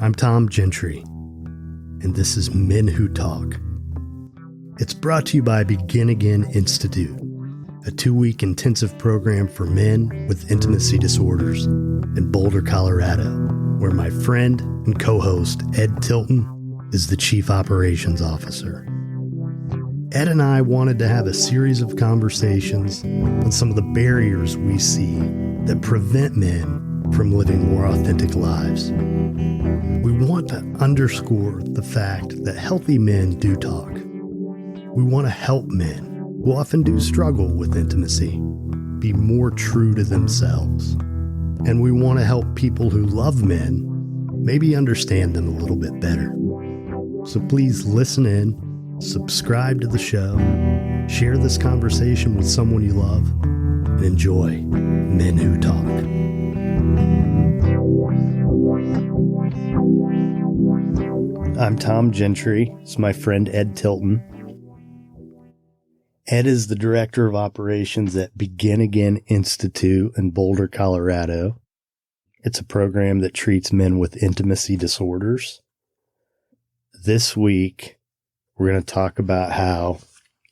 I'm Tom Gentry, and this is Men Who Talk. It's brought to you by Begin Again Institute, a 2-week intensive program for men with intimacy disorders in Boulder, Colorado, where my friend and co-host Ed Tilton is the Chief Operations Officer. Ed and I wanted to have a series of conversations on some of the barriers we see that prevent men from living more authentic lives. We want to underscore the fact that healthy men do talk. We want to help men who often do struggle with intimacy be more true to themselves. And we want to help people who love men maybe understand them a little bit better. So please listen in, subscribe to the show, share this conversation with someone you love, and enjoy Men Who Talk. I'm Tom Gentry. It's my friend Ed Tilton. Ed is the Director of Operations at Begin Again Institute in Boulder, Colorado. It's a program that treats men with intimacy disorders. This week, we're going to talk about how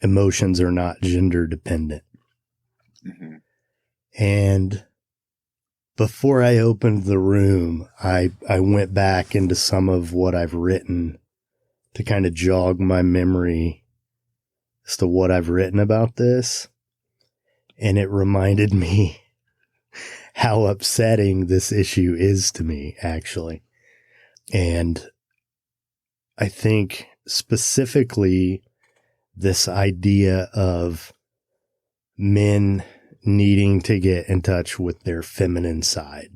emotions are not gender dependent. Mm-hmm. And before I opened the room, I went back into some of what I've written to kind of jog my memory as to what I've written about this. And it reminded me how upsetting this issue is to me, actually. And I think specifically this idea of men needing to get in touch with their feminine side.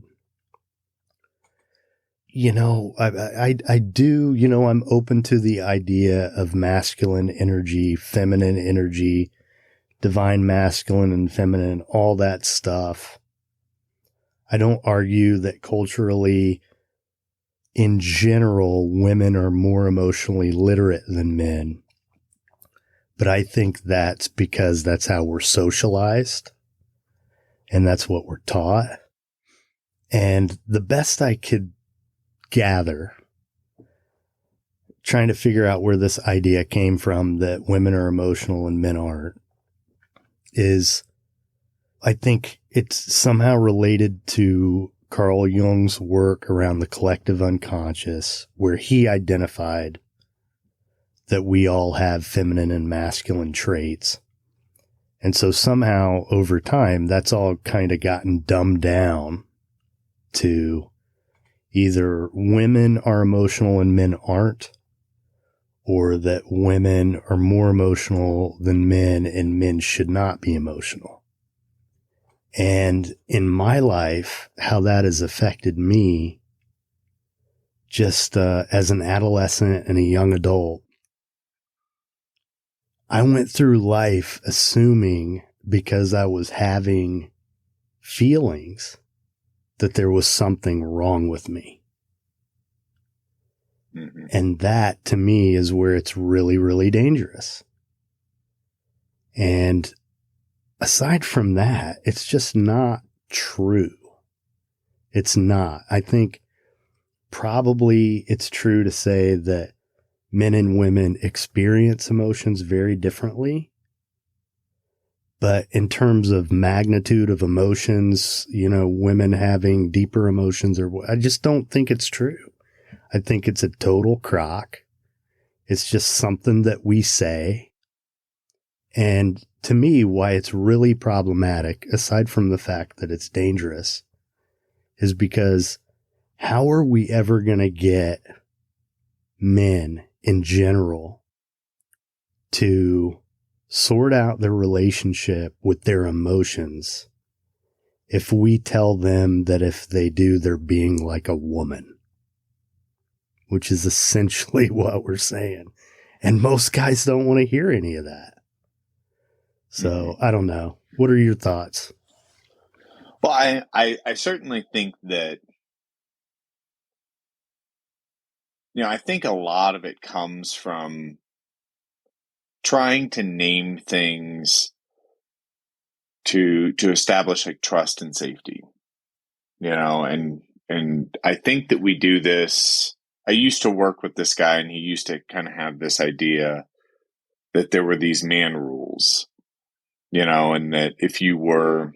You know, I do, you know, I'm open to the idea of masculine energy, feminine energy, divine masculine and feminine, all that stuff. I don't argue that culturally, in general, women are more emotionally literate than men. But I think that's because that's how we're socialized. And that's what we're taught. And the best I could gather, trying to figure out where this idea came from that women are emotional and men aren't, is I think it's somehow related to Carl Jung's work around the collective unconscious, where he identified that we all have feminine and masculine traits. And so somehow over time, that's all kind of gotten dumbed down to either women are emotional and men aren't, or that women are more emotional than men and men should not be emotional. And in my life, how that has affected me just as an adolescent and a young adult, I went through life assuming because I was having feelings that there was something wrong with me. Mm-hmm. And that to me is where it's really, really dangerous. And aside from that, it's just not true. It's not. I think probably it's true to say that men and women experience emotions very differently. But in terms of magnitude of emotions, you know, women having deeper emotions, I just don't think it's true. I think it's a total crock. It's just something that we say. And to me, why it's really problematic, aside from the fact that it's dangerous, is because how are we ever going to get men in general to sort out their relationship with their emotions if we tell them that if they do, they're being like a woman, which is essentially what we're saying. And most guys don't want to hear any of that. So I don't know. What are your thoughts? Well, I certainly think that, you know, I think a lot of it comes from trying to name things to establish like trust and safety, you know, and I think that we do this I used to work with this guy, and he used to kind of have this idea that there were these man rules, and that if you were,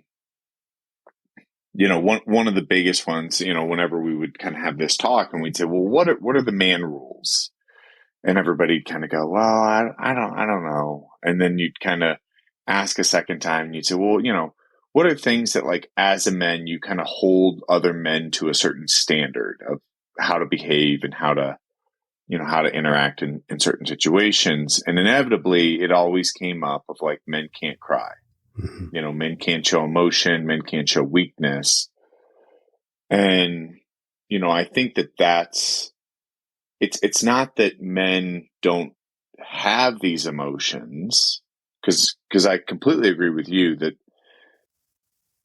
one of the biggest ones, whenever we would kind of have this talk and we'd say, well, what are the man rules? And everybody'd kind of go, well, I don't know. And then you'd kind of ask a second time and you'd say, well, what are things that, like, as a man, you kind of hold other men to a certain standard of how to behave and how to interact in certain situations. And inevitably it always came up of, like, men can't cry. Mm-hmm. Men can't show emotion, men can't show weakness. And, I think that's, it's not that men don't have these emotions, because I completely agree with you that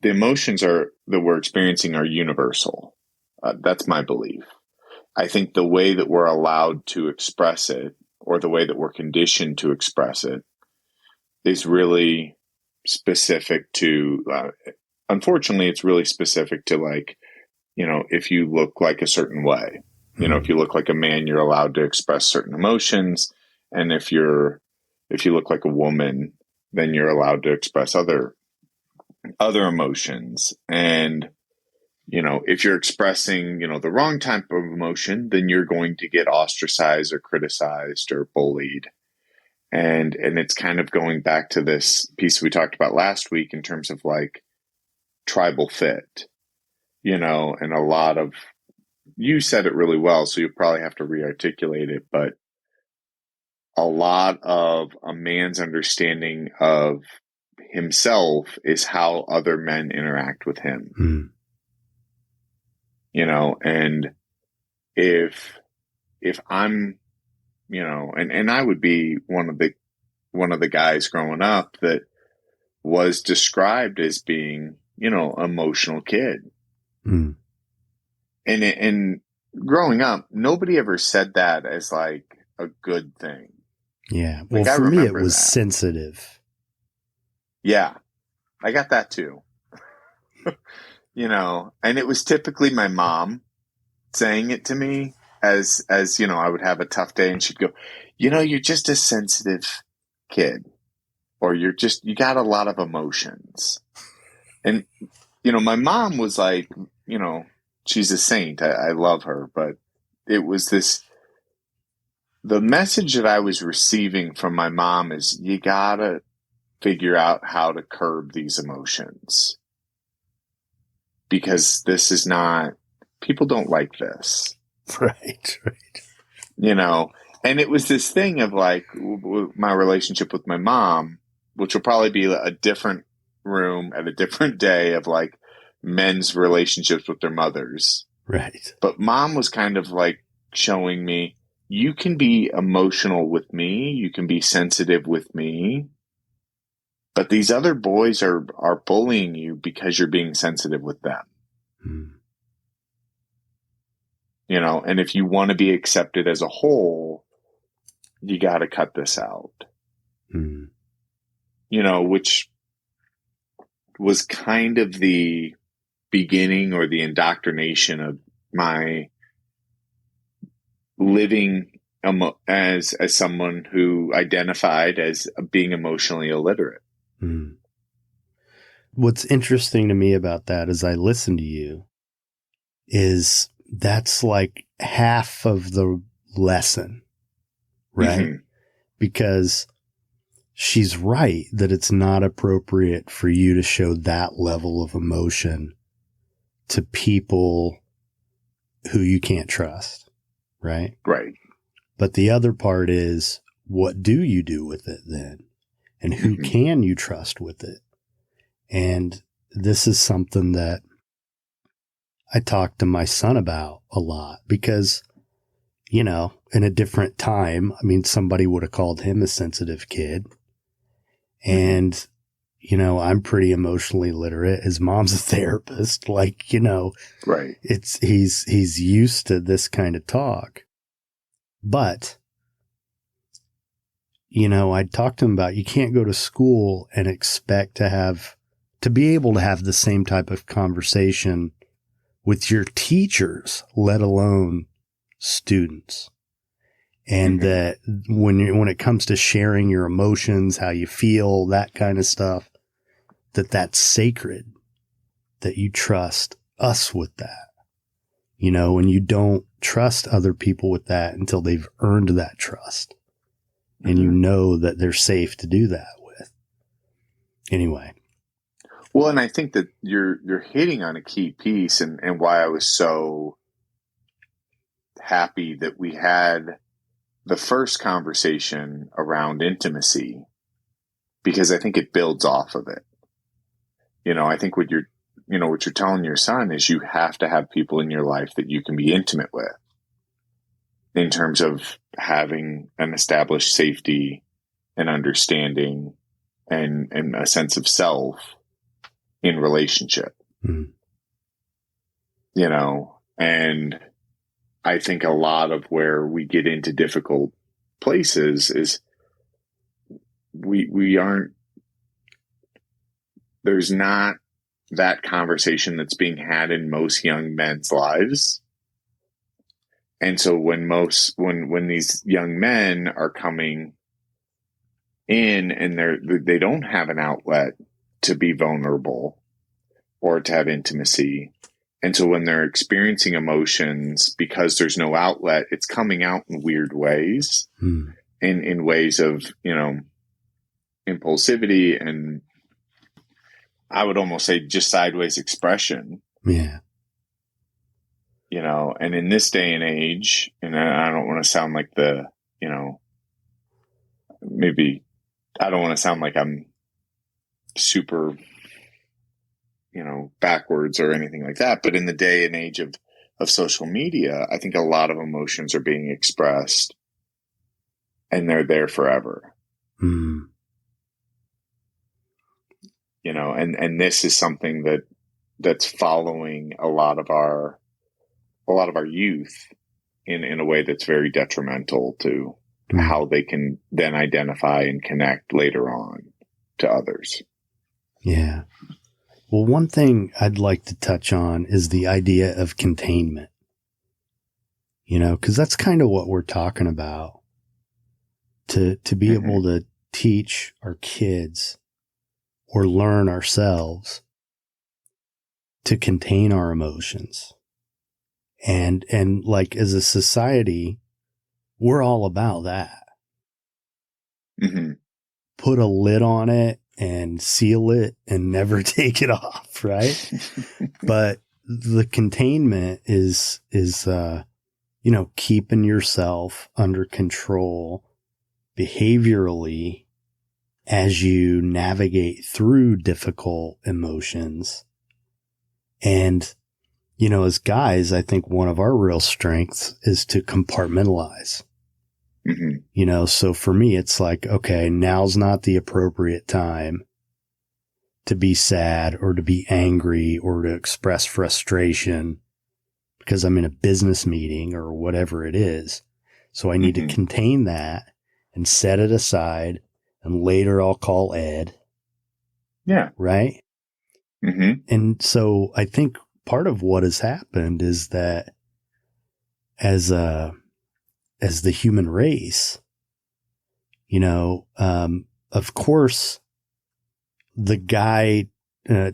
the emotions that we're experiencing are universal. That's my belief. I think the way that we're allowed to express it, or the way that we're conditioned to express it, is really specific to, unfortunately, it's really specific to, like, if you look like a certain way, if you look like a man, you're allowed to express certain emotions. And if you look like a woman, then you're allowed to express other emotions. And, if you're expressing, the wrong type of emotion, then you're going to get ostracized or criticized or bullied. And it's kind of going back to this piece we talked about last week in terms of, like, tribal fit, and a lot of, you said it really well, so you probably have to re-articulate it, but a lot of a man's understanding of himself is how other men interact with him. Mm. And if I'm, and I would be one of the guys growing up that was described as being, emotional kid. Mm. And growing up, nobody ever said that as, like, a good thing. Yeah. Well, Like, for me, it that was sensitive. Yeah, I got that too. And it was typically my mom saying it to me as I would have a tough day, and she'd go, you're just a sensitive kid, or you got a lot of emotions. And, my mom was like, she's a saint. I love her, but it was the message that I was receiving from my mom is, you gotta figure out how to curb these emotions, because this is not, people don't like this. Right. And it was this thing of, like, my relationship with my mom, which will probably be a different room at a different day, of, like, men's relationships with their mothers. Right. But mom was kind of, like, showing me, you can be emotional with me, you can be sensitive with me, but these other boys are bullying you because you're being sensitive with them. Mm. And if you want to be accepted as a whole, you got to cut this out. Mm. Which was kind of the beginning, or the indoctrination, of my living as someone who identified as being emotionally illiterate. Mm. What's interesting to me about that, as I listen to you, is that's like half of the lesson, right? Mm-hmm. Because she's right that it's not appropriate for you to show that level of emotion to people who you can't trust, right? Right. But the other part is, what do you do with it then? And who Mm-hmm. can you trust with it? And this is something that I talk to my son about a lot, because, in a different time, I mean, somebody would have called him a sensitive kid. And, I'm pretty emotionally literate. His mom's a therapist. Like, Right. he's used to this kind of talk. But, I'd talk to him about, you can't go to school and expect to be able to have the same type of conversation with your teachers, let alone students. And that when it comes to sharing your emotions, how you feel, that kind of stuff, that's sacred, that you trust us with that, and you don't trust other people with that until they've earned that trust. And you know that they're safe to do that with. Anyway. Well, and I think that you're hitting on a key piece and why I was so happy that we had the first conversation around intimacy, because I think it builds off of it. I think what you're telling your son is you have to have people in your life that you can be intimate with, in terms of having an established safety and understanding and a sense of self in relationship. And I think a lot of where we get into difficult places is we aren't, there's not that conversation that's being had in most young men's lives. And so when these young men are coming in and they don't have an outlet to be vulnerable or to have intimacy. And so when they're experiencing emotions, because there's no outlet, it's coming out in weird ways, in ways of, impulsivity and I would almost say just sideways expression. Yeah. And in this day and age, and I don't want to sound like maybe I don't want to sound like I'm super, backwards or anything like that. But in the day and age of social media, I think a lot of emotions are being expressed and they're there forever. And this is something that's following a lot of our youth in a way that's very detrimental to how they can then identify and connect later on to others. Yeah. Well, one thing I'd like to touch on is the idea of containment, because that's kind of what we're talking about, to be able to teach our kids or learn ourselves to contain our emotions. And like as a society, we're all about that. Put a lid on it and seal it and never take it off, right? But the containment is keeping yourself under control behaviorally as you navigate through difficult emotions. And, as guys, I think one of our real strengths is to compartmentalize. So for me, it's like, okay, now's not the appropriate time to be sad or to be angry or to express frustration because I'm in a business meeting or whatever it is. So I need to contain that and set it aside, and later I'll call Ed. Yeah. Right? And so I think part of what has happened is that as the human race, of course, the guy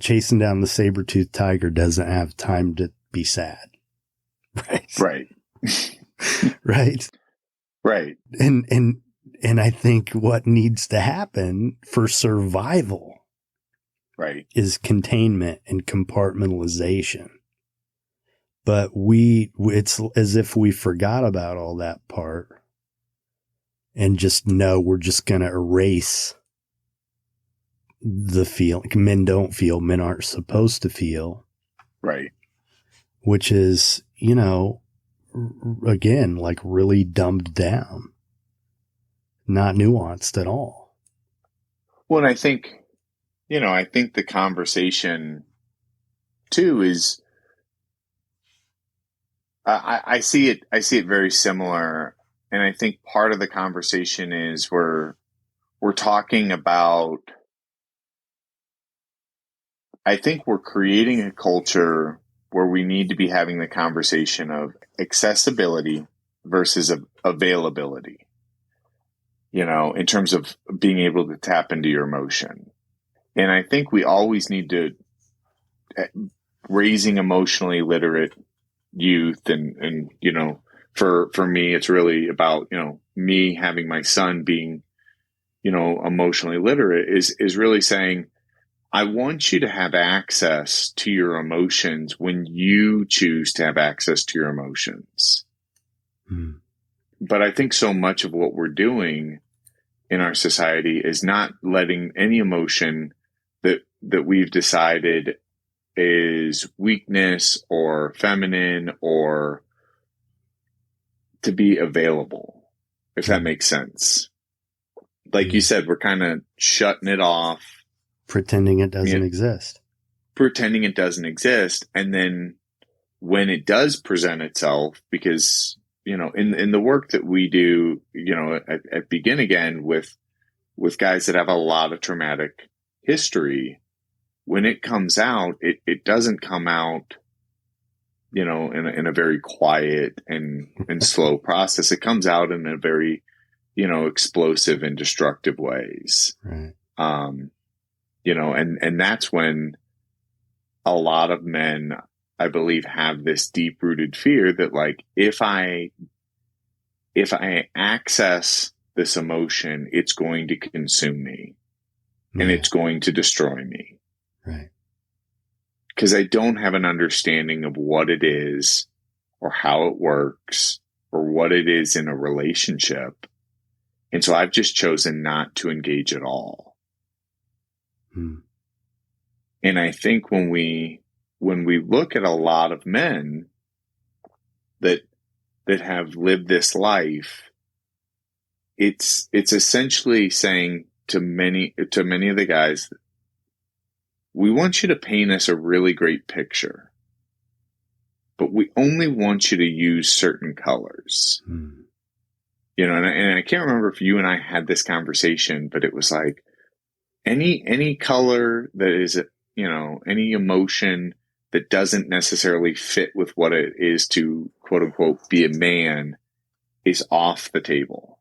chasing down the saber-toothed tiger doesn't have time to be sad. Right. Right. Right. And I think what needs to happen for survival is containment and compartmentalization. But it's as if we forgot about all that part and just know we're just going to erase the feeling. Men don't feel, men aren't supposed to feel. Right. Which is, again, like really dumbed down, not nuanced at all. Well, and I think the conversation too is, I see it very similar. And I think part of the conversation is we're talking about, I think we're creating a culture where we need to be having the conversation of accessibility versus availability, in terms of being able to tap into your emotion. And I think we always need to raising emotionally literate youth and for me, it's really about, me having my son being, emotionally literate is really saying, I want you to have access to your emotions when you choose to have access to your emotions. But I think so much of what we're doing in our society is not letting any emotion that we've decided is weakness or feminine or to be available, if that makes sense. Like you said, we're kind of shutting it off. Pretending it doesn't exist. Pretending it doesn't exist. And then when it does present itself, because, in the work that we do, at Begin Again with guys that have a lot of traumatic history, when it comes out, it doesn't come out, in a very quiet and slow process. It comes out in a very, explosive and destructive ways. Right. And that's when a lot of men, I believe, have this deep rooted fear that, like, if I access this emotion, it's going to consume me and it's going to destroy me. Right. Because I don't have an understanding of what it is or how it works or what it is in a relationship. And so I've just chosen not to engage at all. And I think when we look at a lot of men that have lived this life, it's essentially saying to many of the guys, we want you to paint us a really great picture, but we only want you to use certain colors. And I can't remember if you and I had this conversation, but it was like any color that is, any emotion that doesn't necessarily fit with what it is to, quote unquote, be a man is off the table.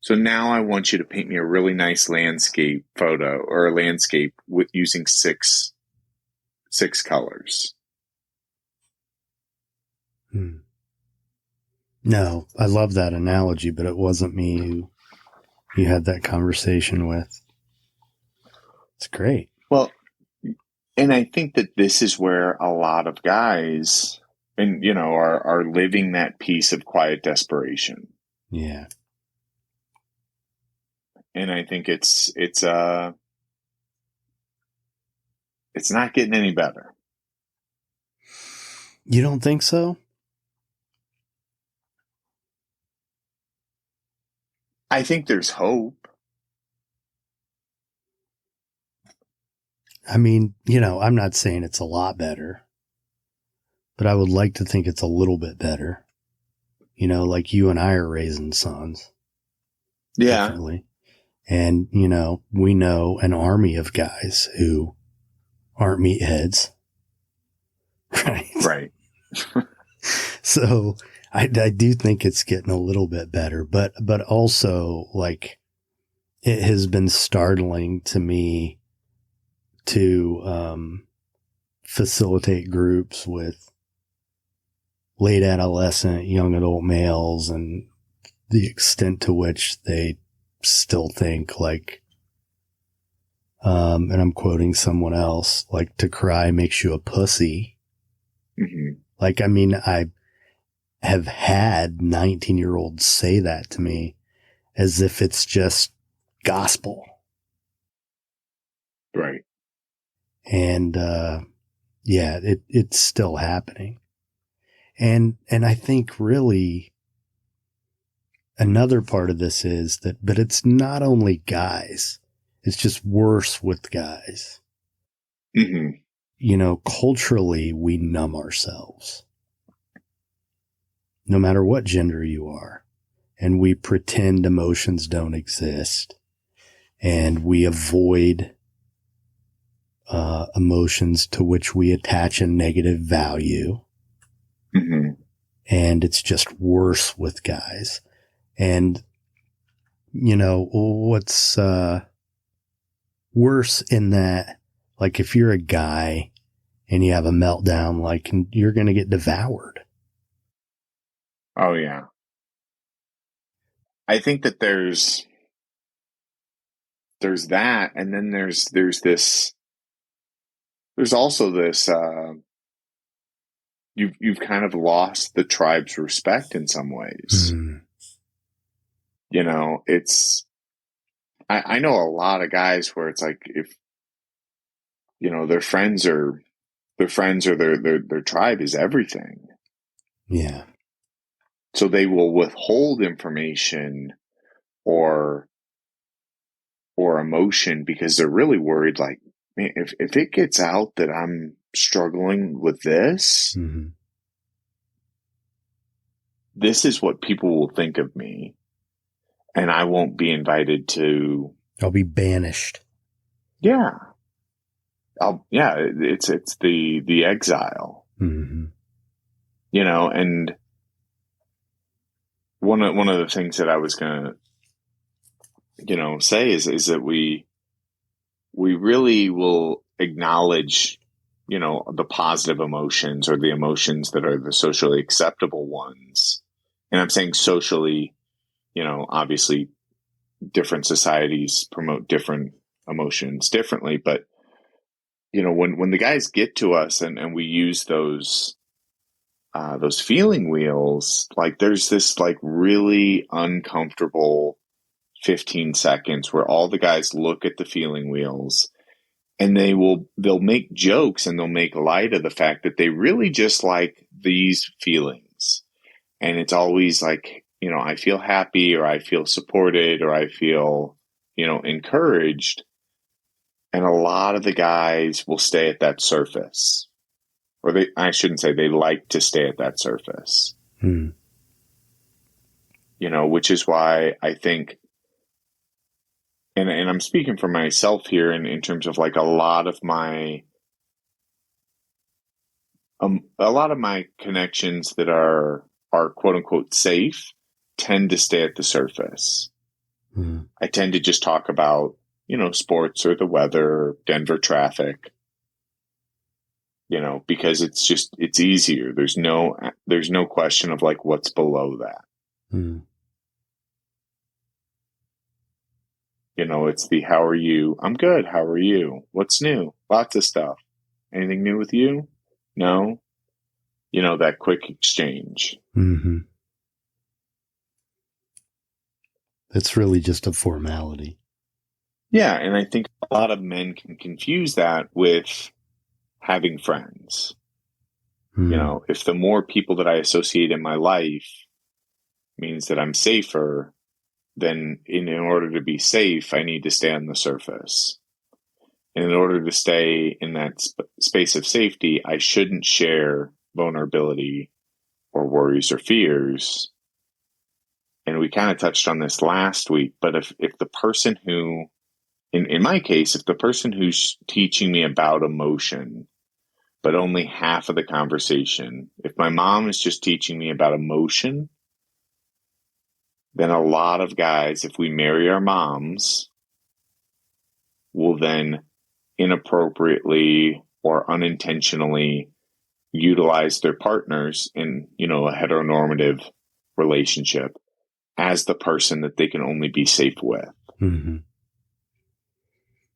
So now I want you to paint me a really nice landscape photo or a landscape with using six colors. No, I love that analogy, but it wasn't me who you had that conversation with. It's great. Well, and I think that this is where a lot of guys and, are living that piece of quiet desperation. Yeah. And I think it's not getting any better. You don't think so? I think there's hope. I mean, I'm not saying it's a lot better, but I would like to think it's a little bit better. Like you and I are raising sons. Yeah. Definitely. And, we know an army of guys who aren't meatheads. Right. Right. So I do think it's getting a little bit better, but also, like, it has been startling to me to facilitate groups with late adolescent, young adult males and the extent to which they still think, like, and I'm quoting someone else, like, to cry makes you a pussy. Like, I mean, I have had 19-year-olds say that to me as if it's just gospel. Right. And, yeah, it's still happening. And I think really another part of this is that, but it's not only guys, it's just worse with guys. Culturally, we numb ourselves. No matter what gender you are. And we pretend emotions don't exist. And we avoid emotions to which we attach a negative value. and it's just worse with guys. And, you know, what's worse in that, like, if you're a guy and you have a meltdown, like, you're going to get devoured. Oh, yeah. I think that there's that, and then there's also this, you've kind of lost the tribe's respect in some ways. You know, I know a lot of guys where it's like, if, you know, their friends or their tribe is everything. Yeah. So they will withhold information or emotion because they're really worried, like, man, if it gets out that I'm struggling with this, this is what people will think of me, and I won't be invited to. I'll be banished. Yeah. It's the exile. You know, and one of the things that I was gonna, you know, say is that we really will acknowledge, you know, the positive emotions or the emotions that are the socially acceptable ones. And I'm saying socially, you know, obviously different societies promote different emotions differently, but, you know, when the guys get to us and we use those feeling wheels, like, there's this, like, really uncomfortable 15 seconds where all the guys look at the feeling wheels, and they'll make jokes and they'll make light of the fact that they really just like these feelings. And it's always like, you know, I feel happy, or I feel supported, or I feel, you know, encouraged. And a lot of the guys will stay at that surface, or I shouldn't say, they like to stay at that surface. You know, which is why I think, and I'm speaking for myself here in terms of, like, a lot of my connections that are quote unquote safe tend to stay at the surface. I tend to just talk about, you know, sports or the weather, Denver traffic, you know, because it's easier. There's no question of, like, what's below that. You know, it's the, how are you? I'm good. How are you? What's new? Lots of stuff. Anything new with you? No. You know, that quick exchange. It's really just a formality. Yeah, and I think a lot of men can confuse that with having friends. You know, if the more people that I associate in my life means that I'm safer, then in order to be safe, I need to stay on the surface. And in order to stay in that space of safety, I shouldn't share vulnerability or worries or fears. And we kind of touched on this last week, but if the person who, in my case, if the person who's teaching me about emotion, but only half of the conversation, if my mom is just teaching me about emotion, then a lot of guys, if we marry our moms, will then inappropriately or unintentionally utilize their partners in, you know, a heteronormative relationship as the person that they can only be safe with.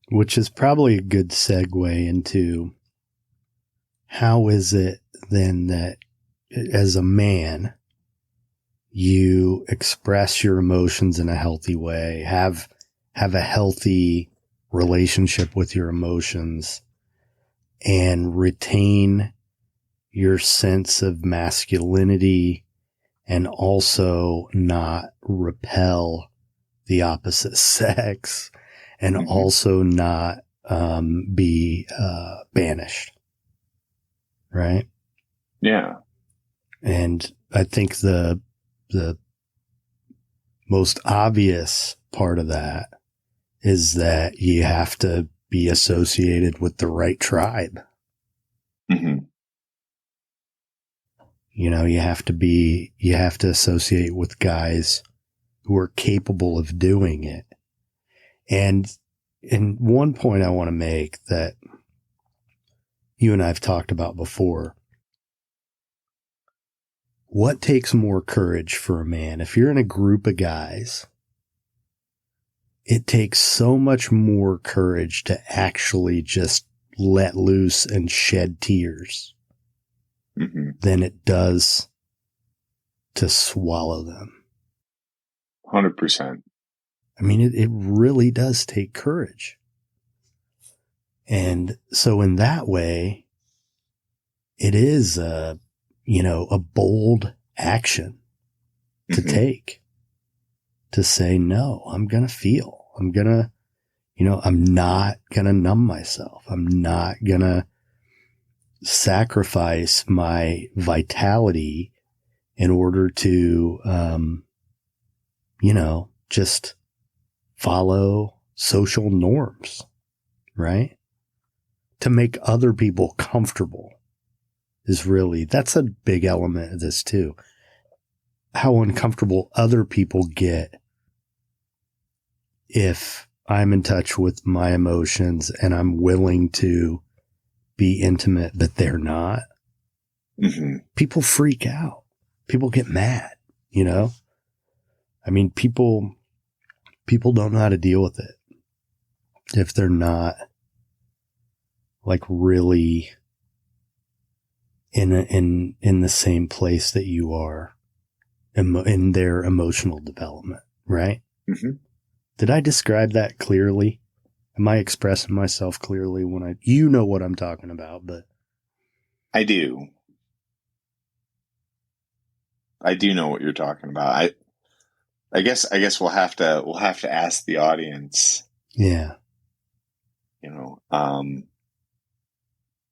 Which is probably a good segue into, how is it then that as a man, you express your emotions in a healthy way, have a healthy relationship with your emotions, and retain your sense of masculinity, and also not repel the opposite sex, and also not be banished. Right? Yeah. And I think the most obvious part of that is that you have to be associated with the right tribe. You know, you have to associate with guys who are capable of doing it. And one point I want to make that you and I have talked about before. What takes more courage for a man? If you're in a group of guys, it takes so much more courage to actually just let loose and shed tears than it does to swallow them. 100%. I mean, it really does take courage. And so in that way, it is a bold action to take, to say, no, I'm going to feel, I'm not going to numb myself. I'm not going to sacrifice my vitality in order to, just follow social norms, right? To make other people comfortable that's a big element of this too. How uncomfortable other people get if I'm in touch with my emotions and I'm willing to be intimate, but they're not. People freak out. People get mad, I mean, people don't know how to deal with it if they're not like really in the same place that you are in their emotional development, right? Did I describe that clearly? Am I expressing myself clearly when you know what I'm talking about, but I do. I do know what you're talking about. I guess we'll have to ask the audience. Yeah.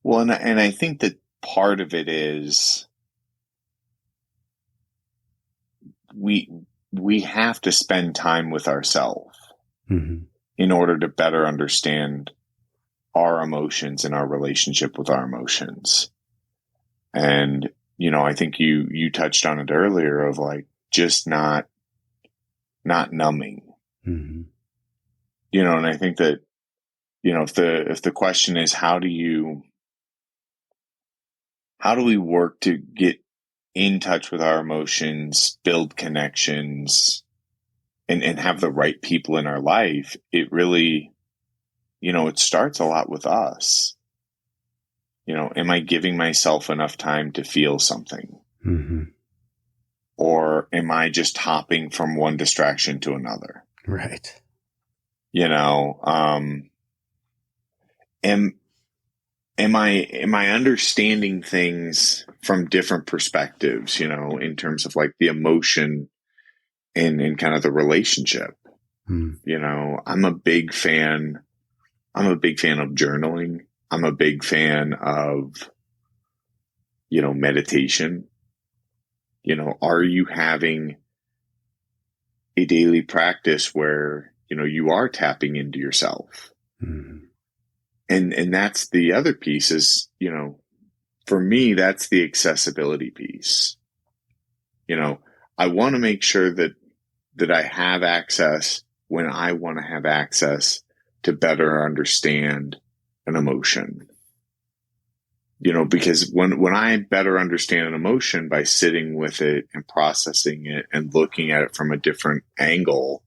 Well, and I think that part of it is we have to spend time with ourselves in order to better understand our emotions and our relationship with our emotions. And, I think you touched on it earlier of like just not numbing, and I think that, if the question is, how do we work to get in touch with our emotions, build connections, and have the right people in our life, it really, it starts a lot with us. Am I giving myself enough time to feel something? Or am I just hopping from one distraction to another? Right. Am I understanding things from different perspectives, in terms of like the emotion and kind of the relationship? I'm a big fan of journaling. I'm a big fan of, meditation. Are you having a daily practice where, you are tapping into yourself? And that's the other piece is, for me, that's the accessibility piece. I want to make sure that I have access when I want to have access to better understand an emotion. Because when I better understand an emotion by sitting with it and processing it and looking at it from a different angle,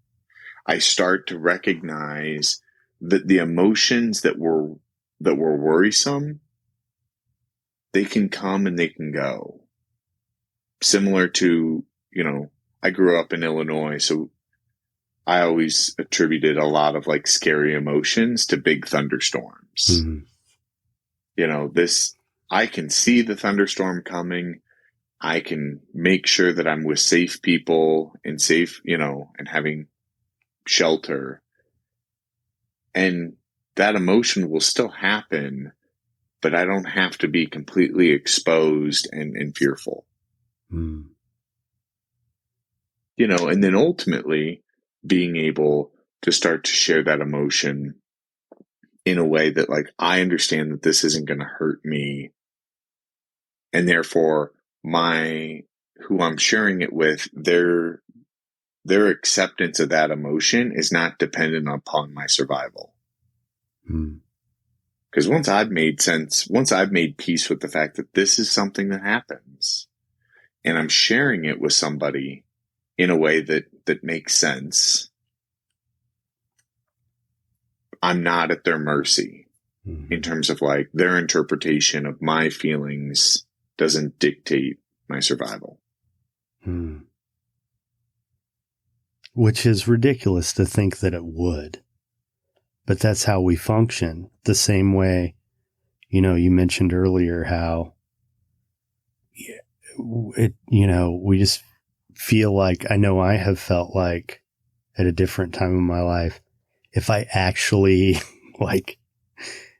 I start to recognize that the emotions that were worrisome, they can come and they can go. Similar to, I grew up in Illinois, so I always attributed a lot of like scary emotions to big thunderstorms. I can see the thunderstorm coming. I can make sure that I'm with safe people and safe, and having shelter. And that emotion will still happen, but I don't have to be completely exposed and fearful. And then ultimately being able to start to share that emotion in a way that like, I understand that this isn't going to hurt me. And therefore who I'm sharing it with, their acceptance of that emotion is not dependent upon my survival. Because once I've made peace with the fact that this is something that happens, and I'm sharing it with somebody in a way that makes sense, I'm not at their mercy in terms of like their interpretation of my feelings doesn't dictate my survival. Which is ridiculous to think that it would. But that's how we function. The same way, you know, you mentioned earlier how we just feel like, I know I have felt like at a different time in my life, if I actually like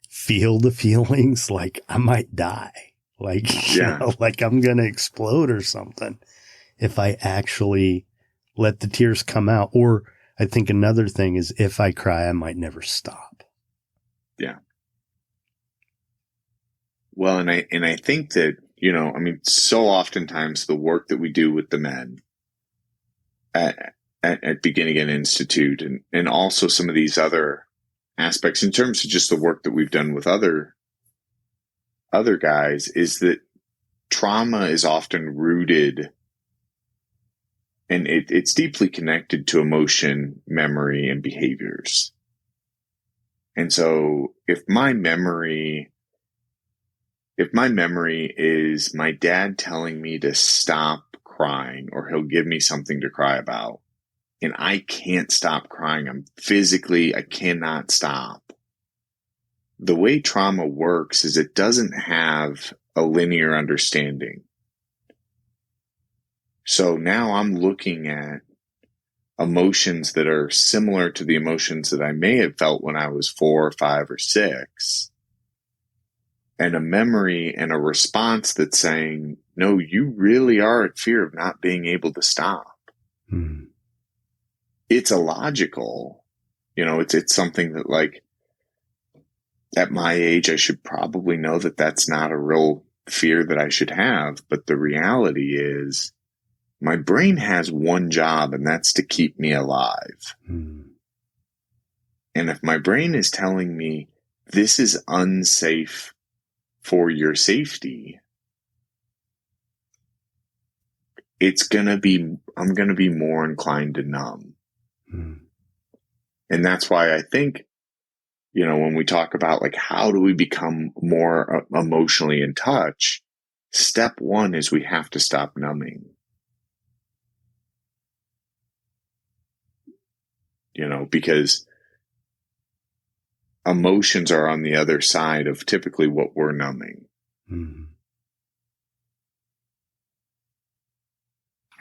feel the feelings, like I might die, like, you know, like I'm going to explode or something. If I actually let the tears come out, or I think another thing is if I cry, I might never stop. Yeah. Well, and I think that, you know, I mean, so oftentimes the work that we do with the men at Begin Again Institute and also some of these other aspects in terms of just the work that we've done with other guys is that trauma is often rooted and it's deeply connected to emotion, memory, and behaviors. And so if my memory is my dad telling me to stop crying, or he'll give me something to cry about, and I can't stop crying, I cannot stop. The way trauma works is it doesn't have a linear understanding. So now I'm looking at emotions that are similar to the emotions that I may have felt when I was 4 or 5 or 6. And a memory and a response that's saying, no, you really are at fear of not being able to stop. It's illogical. You know, it's something that, like, at my age, I should probably know that that's not a real fear that I should have. But the reality is my brain has one job, and that's to keep me alive. And if my brain is telling me this is unsafe for your safety, I'm going to be more inclined to numb. And that's why I think, you know, when we talk about like, how do we become more emotionally in touch? Step 1 is we have to stop numbing. You know, because emotions are on the other side of typically what we're numbing.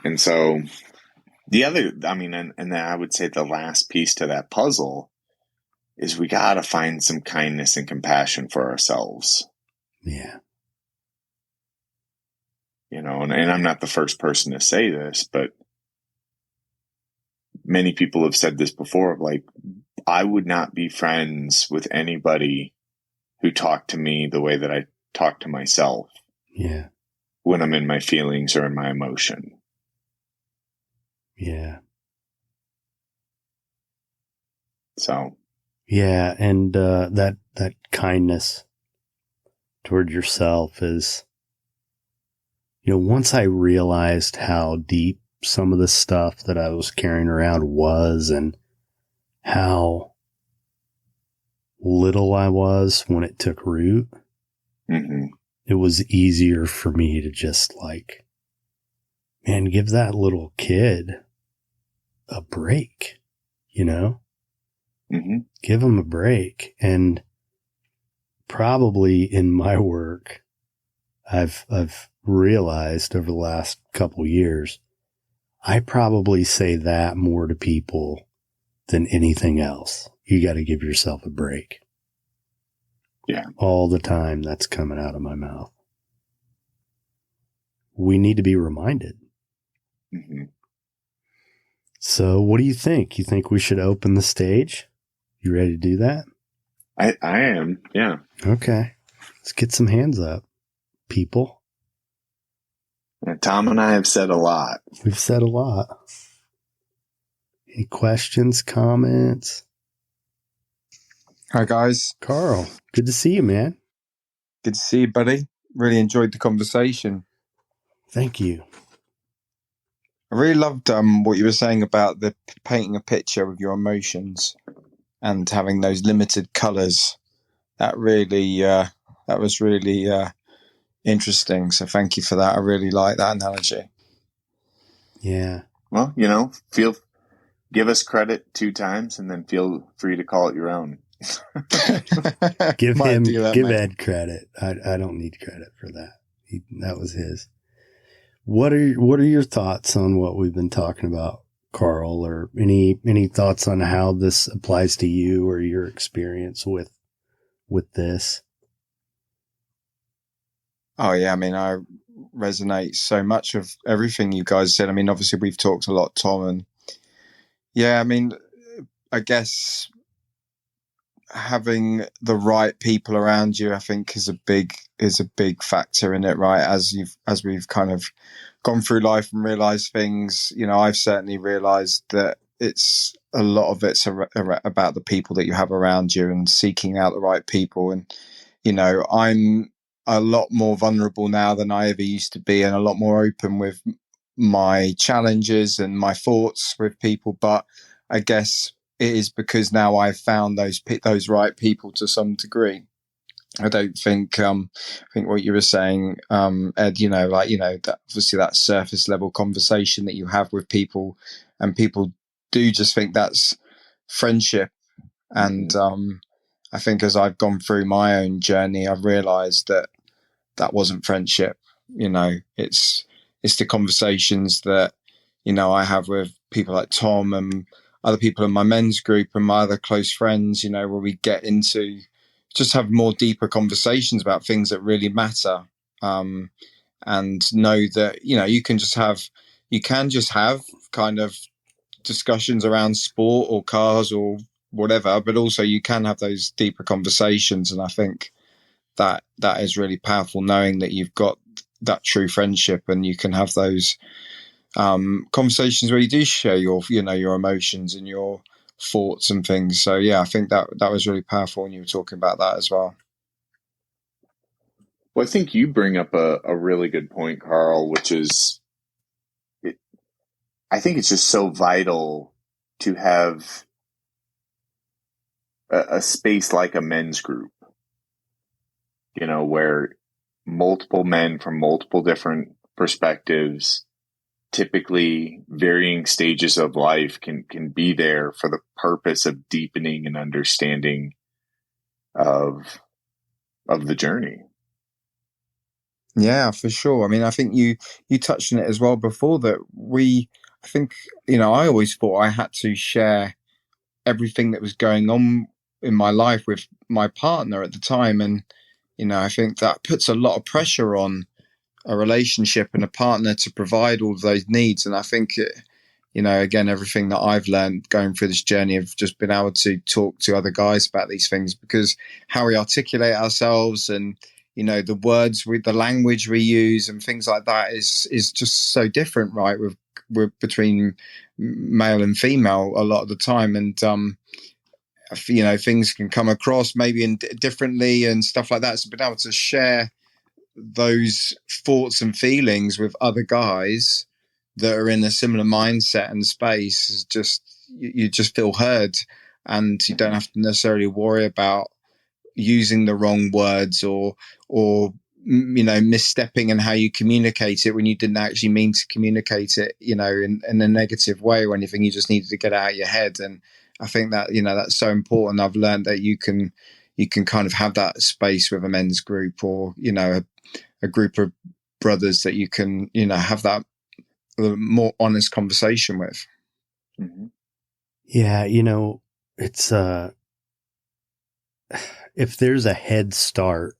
And so the other, I mean, and then I would say the last piece to that puzzle is we got to find some kindness and compassion for ourselves. Yeah. You know, and I'm not the first person to say this, but many people have said this before, like, I would not be friends with anybody who talked to me the way that I talk to myself. Yeah. When I'm in my feelings or in my emotion. Yeah. So. Yeah. And that kindness toward yourself is, you know, once I realized how deep some of the stuff that I was carrying around was and how little I was when it took root, it was easier for me to just like, man, give that little kid a break, you know? Give him a break. And probably in my work, I've realized over the last couple years, I probably say that more to people than anything else. You got to give yourself a break. Yeah. All the time that's coming out of my mouth. We need to be reminded. So what do you think? You think we should open the stage? You ready to do that? I am. Yeah. Okay. Let's get some hands up, people. And Tom and I have said a lot. We've said a lot. Any questions, comments? Hi, guys. Carl, good to see you, man. Good to see you, buddy. Really enjoyed the conversation. Thank you. I really loved what you were saying about the painting a picture with your emotions and having those limited colors. That was really interesting. So thank you for that. I really like that analogy. Yeah. Well, give us credit 2 times and then feel free to call it your own. Give Ed credit. I don't need credit for that. That was his. What are your thoughts on what we've been talking about, Carl, or any thoughts on how this applies to you or your experience with this? Oh yeah, I mean, I resonate so much with everything you guys said. I mean, obviously we've talked a lot, Tom, and yeah, I mean, I guess having the right people around you, I think, is a big factor in it, right? As we've kind of gone through life and realized things, I've certainly realized that it's a lot of it's about the people that you have around you and seeking out the right people. And, I'm a lot more vulnerable now than I ever used to be, and a lot more open with my challenges and my thoughts with people. But I guess it is because now I've found those right people to some degree. I don't think what you were saying, Ed, that obviously that surface level conversation that you have with people, and people do just think that's friendship. And I think as I've gone through my own journey, I've realized that wasn't friendship. It's the conversations that, I have with people like Tom and other people in my men's group and my other close friends, where we get into just have more deeper conversations about things that really matter. And know that, you can just have kind of discussions around sport or cars or whatever, but also you can have those deeper conversations. And I think that is really powerful, knowing that you've got that true friendship and you can have those conversations where you do share your emotions and your thoughts and things. So yeah, I think that was really powerful when you were talking about that as well. Well, I think you bring up a really good point, Carl, which is, I think it's just so vital to have a space like a men's group, where multiple men from multiple different perspectives, typically varying stages of life, can be there for the purpose of deepening and understanding of the journey. Yeah, for sure. I mean, I think you touched on it as well before, that I think, I always thought I had to share everything that was going on in my life with my partner at the time. And, I think that puts a lot of pressure on a relationship and a partner to provide all of those needs. And I think, again, everything that I've learned going through this journey of just being able to talk to other guys about these things, because how we articulate ourselves and, the words, the language we use and things like that is just so different, right? With between male and female a lot of the time. And, things can come across maybe differently and stuff like that. So being able to share those thoughts and feelings with other guys that are in a similar mindset and space is just, you just feel heard, and you don't have to necessarily worry about using the wrong words or misstepping in how you communicate it when you didn't actually mean to communicate it, in a negative way or anything. You just needed to get out of your head. And I think that, that's so important. I've learned that you can kind of have that space with a men's group or, a group of brothers that you can, have that more honest conversation with. Mm-hmm. Yeah. It's, if there's a head start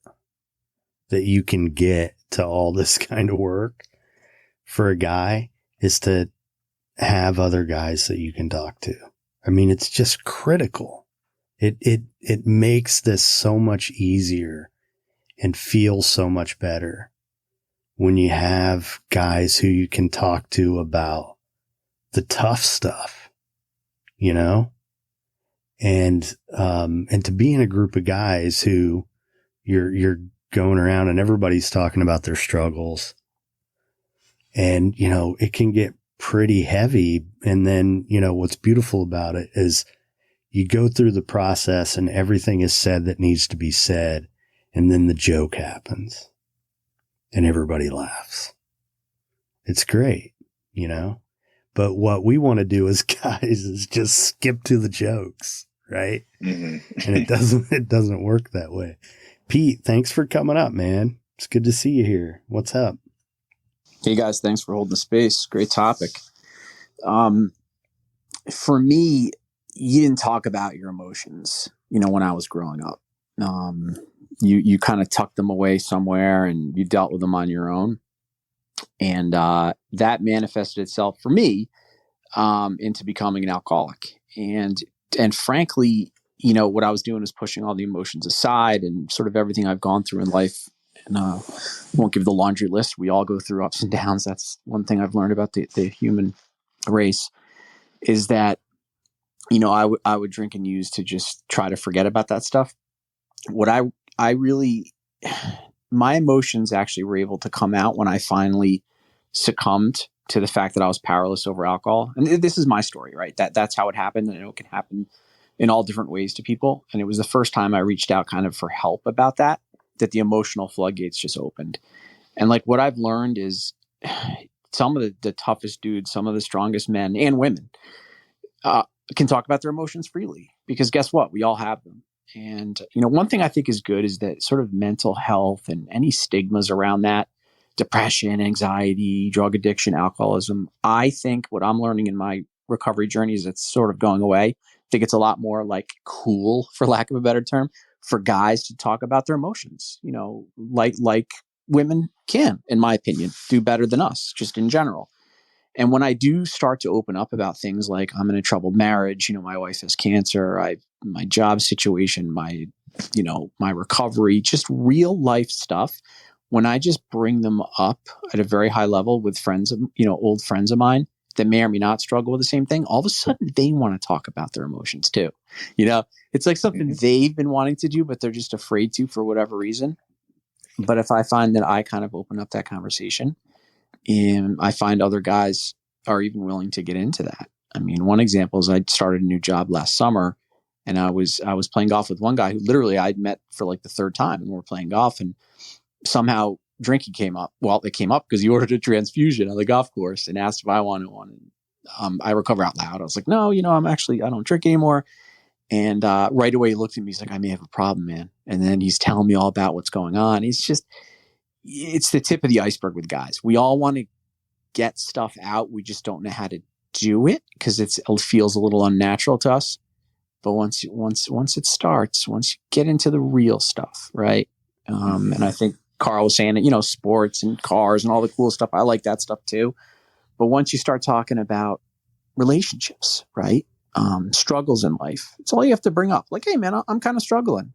that you can get to all this kind of work for a guy, is to have other guys that you can talk to. I mean, it's just critical. It makes this so much easier and feels so much better when you have guys who you can talk to about the tough stuff, you know, and to be in a group of guys who you're going around and everybody's talking about their struggles, and, you know, it can get pretty heavy. And then, you know, what's beautiful about it is you go through the process and everything is said that needs to be said. And then the joke happens and everybody laughs. It's great, you know, but what we want to do as guys is just skip to the jokes, right? Mm-hmm. And it doesn't work that way. Pete, thanks for coming up, man. It's good to see you here. What's up? Hey guys, thanks for holding the space. Great topic. For me, you didn't talk about your emotions, you know, when I was growing up. You kind of tucked them away somewhere and you dealt with them on your own. And that manifested itself for me into becoming an alcoholic. And frankly, you know, what I was doing is pushing all the emotions aside and sort of everything I've gone through in life. And I won't give the laundry list. We all go through ups and downs. That's one thing I've learned about the human race, is that, you know, I would drink and use to just try to forget about that stuff. What I really, my emotions actually were able to come out when I finally succumbed to the fact that I was powerless over alcohol. And this is my story, right? That's how it happened. And I know it can happen in all different ways to people. And it was the first time I reached out kind of for help about that the emotional floodgates just opened. And like what I've learned is some of the toughest dudes, some of the strongest men and women can talk about their emotions freely, because guess what? We all have them. And, you know, one thing I think is good is that sort of mental health and any stigmas around that, depression, anxiety, drug addiction, alcoholism, I think what I'm learning in my recovery journey is it's sort of going away. I think it's a lot more like cool, for lack of a better term, for guys to talk about their emotions, you know, like women can, in my opinion, do better than us just in general. And when I do start to open up about things like I'm in a troubled marriage, you know, my wife has cancer, my job situation, my recovery, just real life stuff. When I just bring them up at a very high level with friends, you know, old friends of mine that may or may not struggle with the same thing, all of a sudden they want to talk about their emotions too. You know, it's like something they've been wanting to do, but they're just afraid to for whatever reason. But if I find that I kind of open up that conversation, and I find other guys are even willing to get into that. I mean, one example is I started a new job last summer, and I was playing golf with one guy who literally I'd met for like the third time, and we're playing golf, and somehow drinking came up. Well, it came up because he ordered a transfusion on the golf course and asked if I wanted one. And I recover out loud. I was like, no, you know, I don't drink anymore. And right away he looked at me. He's like, I may have a problem, man. And then he's telling me all about what's going on. It's the tip of the iceberg with guys. We all want to get stuff out. We just don't know how to do it because it feels a little unnatural to us. But once it starts, once you get into the real stuff, right? And I think Carl was saying that, you know, sports and cars and all the cool stuff. I like that stuff too. But once you start talking about relationships, right? Struggles in life, it's all you have to bring up. Like, hey man, I'm kind of struggling.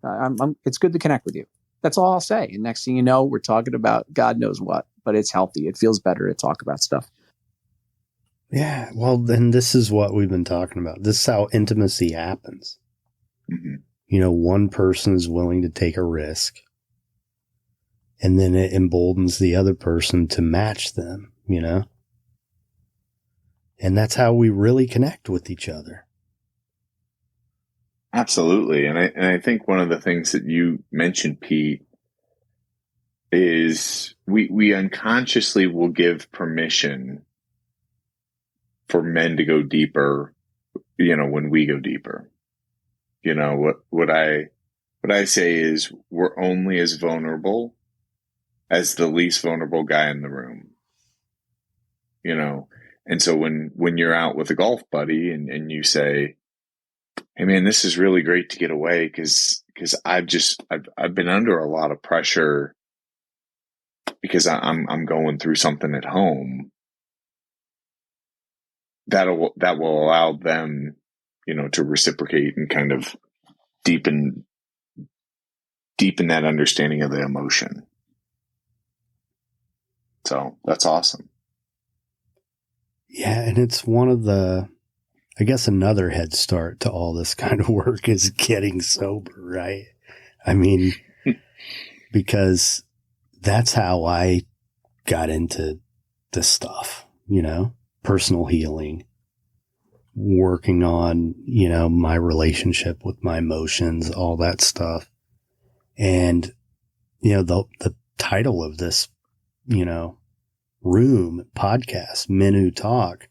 It's good to connect with you. That's all I'll say. And next thing you know, we're talking about God knows what, but it's healthy. It feels better to talk about stuff. Yeah. Well, then this is what we've been talking about. This is how intimacy happens. Mm-hmm. You know, one person is willing to take a risk, and then it emboldens the other person to match them, you know? And that's how we really connect with each other. Absolutely. And I think one of the things that you mentioned, Pete, is we unconsciously will give permission for men to go deeper, you know, when we go deeper. You know, what I say is we're only as vulnerable as the least vulnerable guy in the room. You know, and so when you're out with a golf buddy and you say, hey man, this is really great to get away because I've been under a lot of pressure because I'm going through something at home. That will allow them, you know, to reciprocate and kind of deepen that understanding of the emotion. So that's awesome. Yeah. And it's one of the, I guess another head start to all this kind of work is getting sober, right? I mean, because that's how I got into this stuff, personal healing, working on, my relationship with my emotions, all that stuff. And, the title of this, room podcast, Men Who Talk,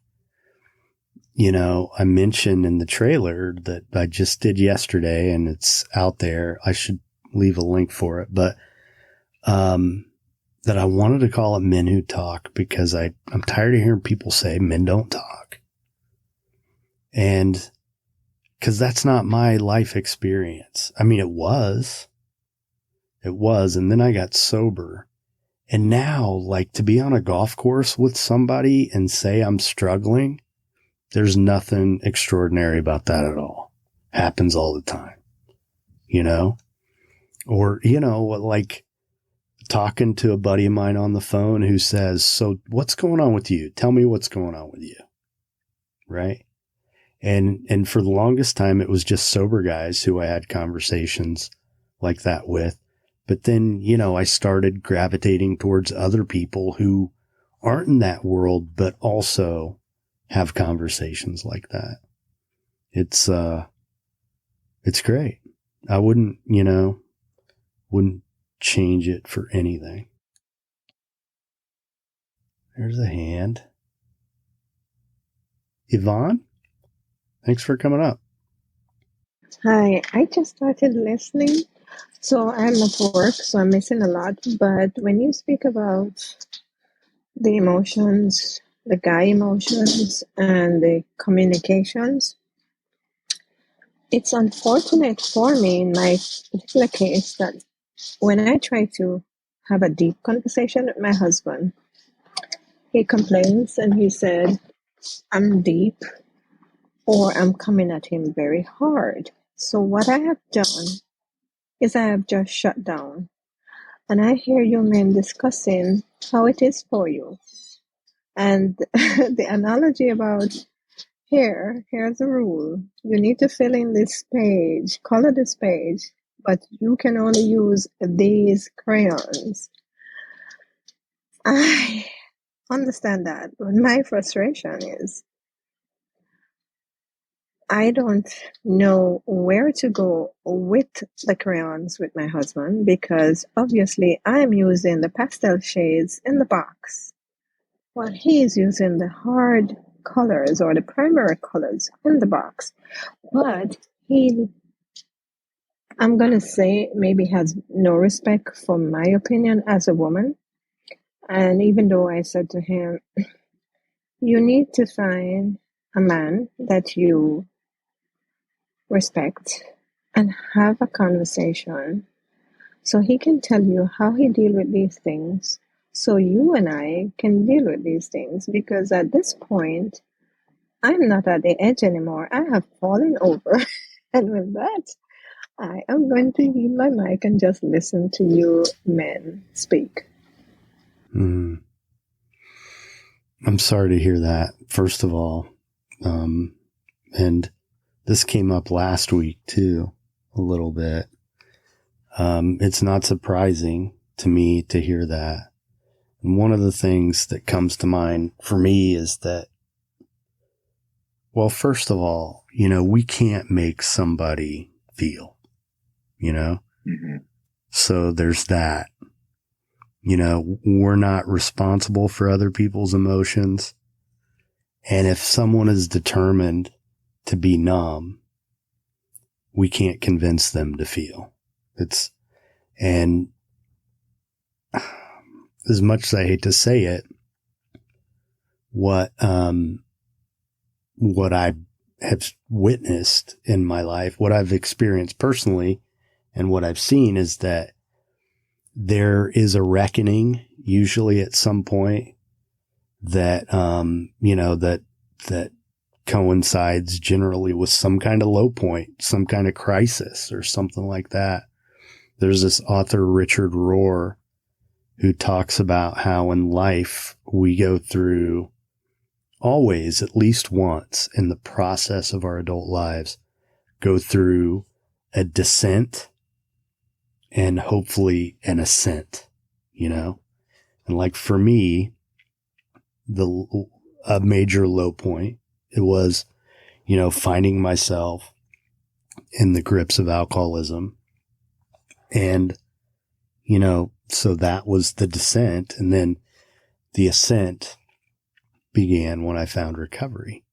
I mentioned in the trailer that I just did yesterday and it's out there. I should leave a link for it, but, that I wanted to call it Men Who Talk because I'm tired of hearing people say men don't talk. And because that's not my life experience. I mean, it was. And then I got sober. And now, like, to be on a golf course with somebody and say I'm struggling, there's nothing extraordinary about that at all. Happens all the time, Or, like talking to a buddy of mine on the phone who says, so what's going on with you? Tell me what's going on with you. Right. And for the longest time, it was just sober guys who I had conversations like that with. But then, I started gravitating towards other people who aren't in that world, but also have conversations like that. It's great. I wouldn't change it for anything. There's a hand. Yvonne, thanks for coming up. Hi, I just started listening. So I'm at work, so I'm missing a lot. But when you speak about the emotions, the guy emotions, and the communications, it's unfortunate for me in my particular case that when I try to have a deep conversation with my husband, he complains and he said, I'm deep or I'm coming at him very hard. So what I have done is I have just shut down. And I hear you men discussing how it is for you. And the analogy about here's a rule. You need to fill in this page, color this page, but you can only use these crayons. I understand that. But my frustration is I don't know where to go with the crayons with my husband because obviously I'm using the pastel shades in the box while he's using the hard colors or the primary colors in the box. But I'm going to say, maybe has no respect for my opinion as a woman. And even though I said to him, you need to find a man that you respect and have a conversation so he can tell you how he deal with these things so you and I can deal with these things, because at this point I'm not at the edge anymore. I have fallen over. And with that, I am going to leave my mic and just listen to you men speak. I'm sorry to hear that, first of all. And this came up last week too, a little bit. It's not surprising to me to hear that. And one of the things that comes to mind for me is that, well, first of all, we can't make somebody feel, Mm-hmm. So there's that. We're not responsible for other people's emotions. And if someone is determined to be numb, we can't convince them to feel. And as much as I hate to say it, what I have witnessed in my life, what I've experienced personally, and what I've seen is that there is a reckoning usually at some point that, that coincides generally with some kind of low point, some kind of crisis or something like that. There's this author, Richard Rohr, who talks about how in life we go through always, at least once in the process of our adult lives, go through a descent and hopefully an ascent, you know? And like for me, a major low point, it was, you know, finding myself in the grips of alcoholism. And, you know, so that was the descent. And then the ascent began when I found recovery.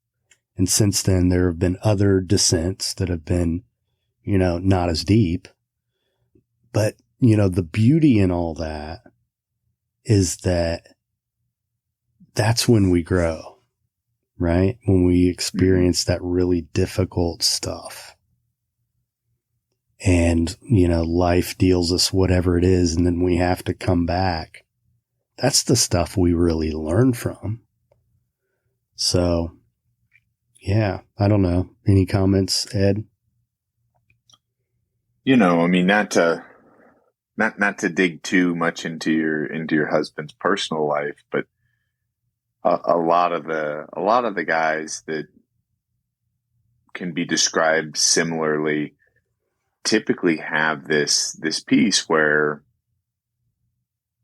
And since then, there have been other descents that have been, you know, not as deep. But, you know, the beauty in all that is that that's when we grow, right? When we experience that really difficult stuff. And, you know, life deals us whatever it is, and then we have to come back. That's the stuff we really learn from. So, yeah, I don't know. Any comments, Ed? You know, I mean, not to dig too much into your husband's personal life, but a lot of the guys that can be described similarly typically have this piece where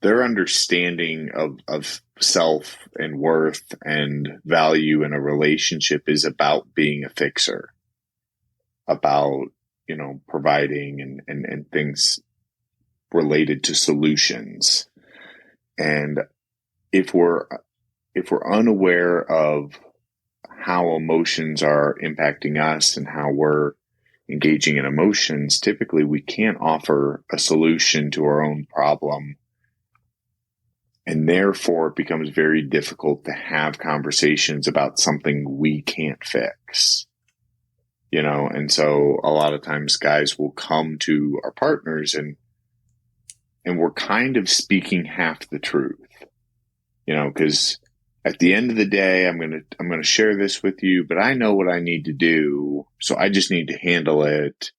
their understanding of self and worth and value in a relationship is about being a fixer, about, you know, providing and things related to solutions. And if we're unaware of how emotions are impacting us and how we're engaging in emotions, typically we can't offer a solution to our own problem. And therefore it becomes very difficult to have conversations about something we can't fix. You know, and so a lot of times guys will come to our partners and we're kind of speaking half the truth, you know, because at the end of the day, I'm going to share this with you, but I know what I need to do. So I just need to handle it.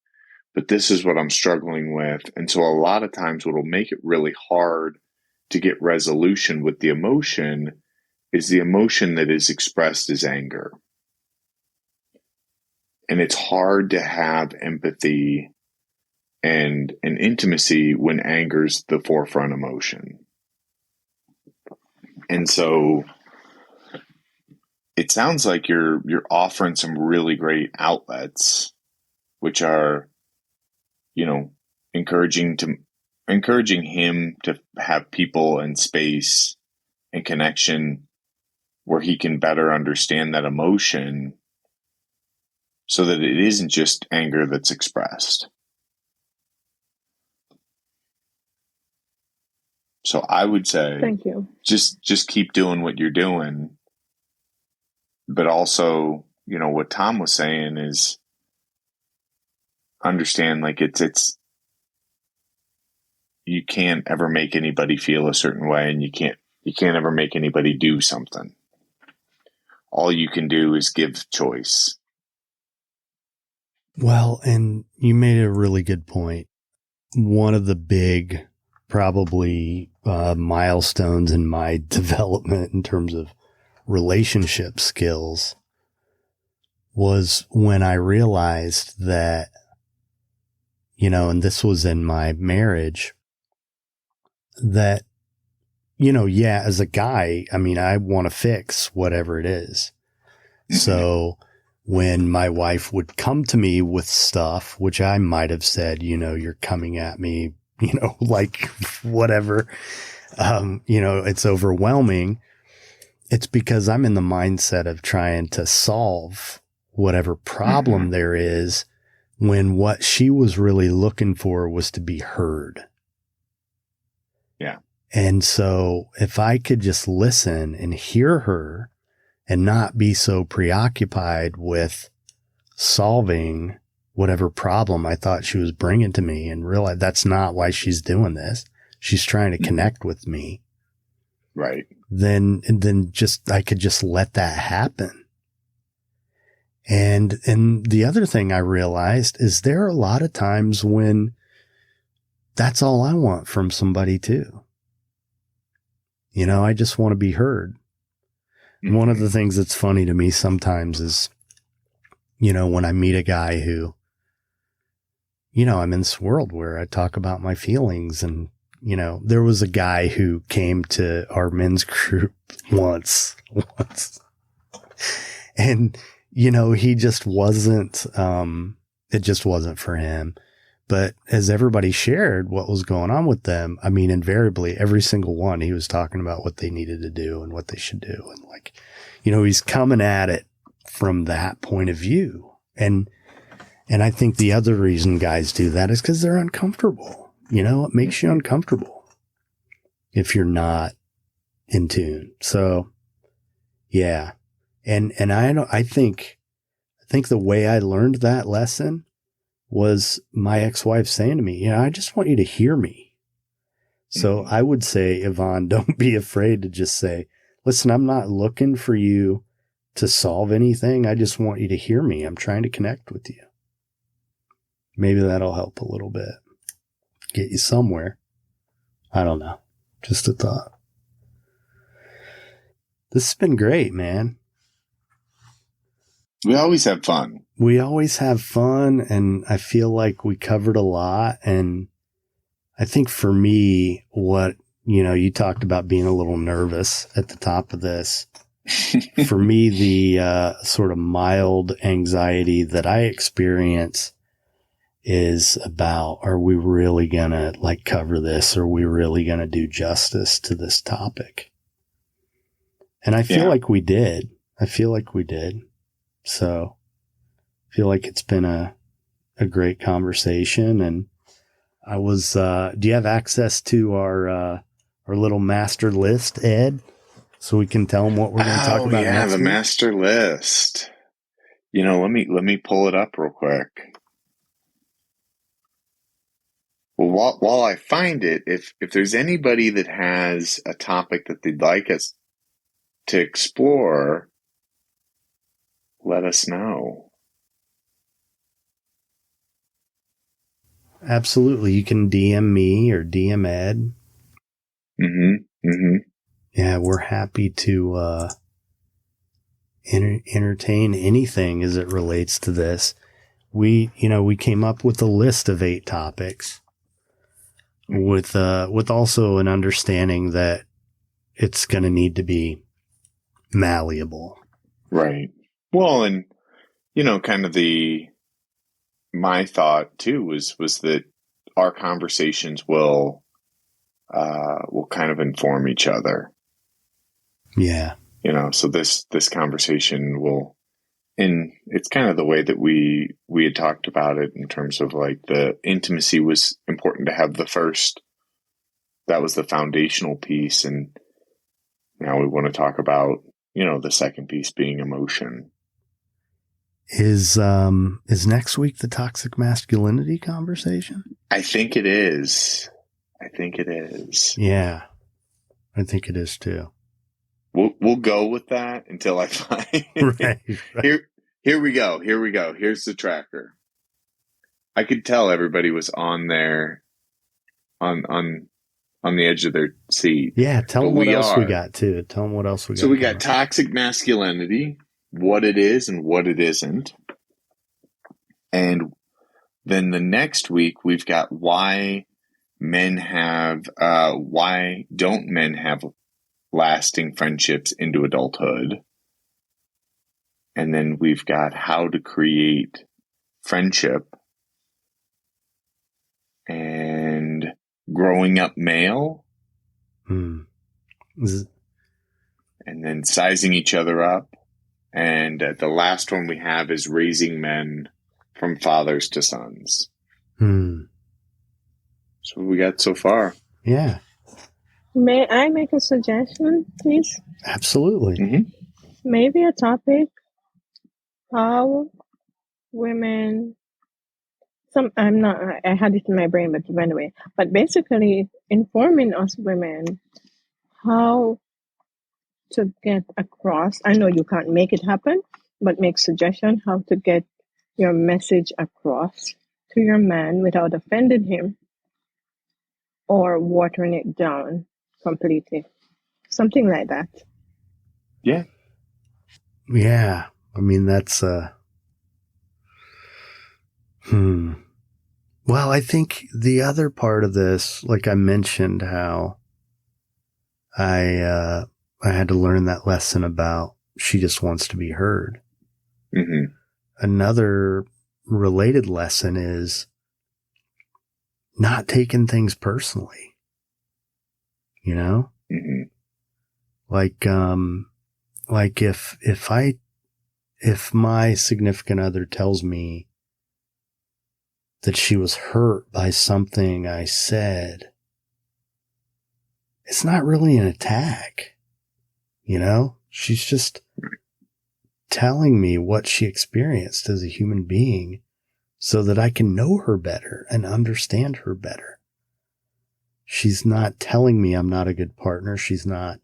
But this is what I'm struggling with. And so a lot of times what will make it really hard to get resolution with the emotion is the emotion that is expressed as anger. And it's hard to have empathy and an intimacy when anger's the forefront emotion. And so it sounds like you're offering some really great outlets, which are, you know, encouraging him to have people and space and connection where he can better understand that emotion so that it isn't just anger that's expressed. So I would say, Thank you. Just keep doing what you're doing. But also, you know, what Tom was saying is understand, like it's you can't ever make anybody feel a certain way, and you can't ever make anybody do something. All you can do is give choice. Well, and you made a really good point. One of the big, probably milestones in my development in terms of relationship skills was when I realized that, you know, and this was in my marriage, that, you know, yeah, as a guy, I mean, I want to fix whatever it is. So when my wife would come to me with stuff, which I might have said, you know, you're coming at me, you know, like whatever, you know, it's overwhelming. It's because I'm in the mindset of trying to solve whatever problem there is, when what she was really looking for was to be heard. Yeah. And so if I could just listen and hear her and not be so preoccupied with solving whatever problem I thought she was bringing to me, and realize that's not why she's doing this. She's trying to connect with me. Right. Then just, I could just let that happen. And the other thing I realized is there are a lot of times when that's all I want from somebody too. I just want to be heard. Mm-hmm. One of the things that's funny to me sometimes is, when I meet a guy who, I'm in this world where I talk about my feelings, and, there was a guy who came to our men's group once, and, he just wasn't, it just wasn't for him. But as everybody shared what was going on with them, I mean, invariably, every single one, he was talking about what they needed to do and what they should do. And like, he's coming at it from that point of view. And I think the other reason guys do that is because they're uncomfortable. It makes you uncomfortable if you're not in tune. So yeah. And I think the way I learned that lesson was my ex-wife saying to me, I just want you to hear me. So I would say, Yvonne, don't be afraid to just say, listen, I'm not looking for you to solve anything. I just want you to hear me. I'm trying to connect with you. Maybe that'll help a little bit. Get you somewhere. I don't know. Just a thought. This has been great, man. We always have fun. We always have fun, and I feel like we covered a lot. And I think for me, what, you talked about being a little nervous at the top of this. For me, the sort of mild anxiety that I experience is about, are we really going to cover this? Are we really going to do justice to this topic? And I feel like we did. So I feel like it's been a great conversation. And I was, do you have access to our little master list, Ed? So we can tell them what we're going to talk about next the week? master list. Let me pull it up real quick. Well, while I find it, if there's anybody that has a topic that they'd like us to explore, let us know. Absolutely. You can DM me or DM Ed. Yeah, we're happy to entertain anything as it relates to this. We came up with a list of 8 topics with also an understanding that it's going to need to be malleable. Right. Well, and kind of my thought too was that our conversations will kind of inform each other. Yeah. So this conversation will, and it's kind of the way that we had talked about it in terms of the intimacy was important to have the first. That was the foundational piece, and now we want to talk about the second piece being emotion. Is next week the toxic masculinity conversation? I think it is. Yeah, I think it is too. We'll go with that until I find right. Here we go. Here's the tracker. I could tell everybody was on there, on the edge of their seat. Yeah, tell them what else we got too. Tell them what else we got. So we got toxic masculinity, what it is and what it isn't. And then the next week we've got why don't men have lasting friendships into adulthood. And then we've got how to create friendship and growing up male. And then sizing each other up. And the last one we have is raising men from fathers to sons. So what we got so far? Yeah. May I make a suggestion, please? Absolutely. Maybe a topic, how women, I had it in my brain, but it went away. But basically informing us women how to get across. I know you can't make it happen, but make suggestion how to get your message across to your man without offending him or watering it down completely. something like that. Yeah. Yeah. I mean, that's, Well, I think the other part of this, like I mentioned, how I had to learn that lesson about she just wants to be heard. Mm-hmm. Another related lesson is not taking things personally, you know? Mm-hmm. Like if my significant other tells me that she was hurt by something I said, it's not really an attack, you know? She's just telling me what she experienced as a human being so that I can know her better and understand her better. She's not telling me I'm not a good partner. She's not,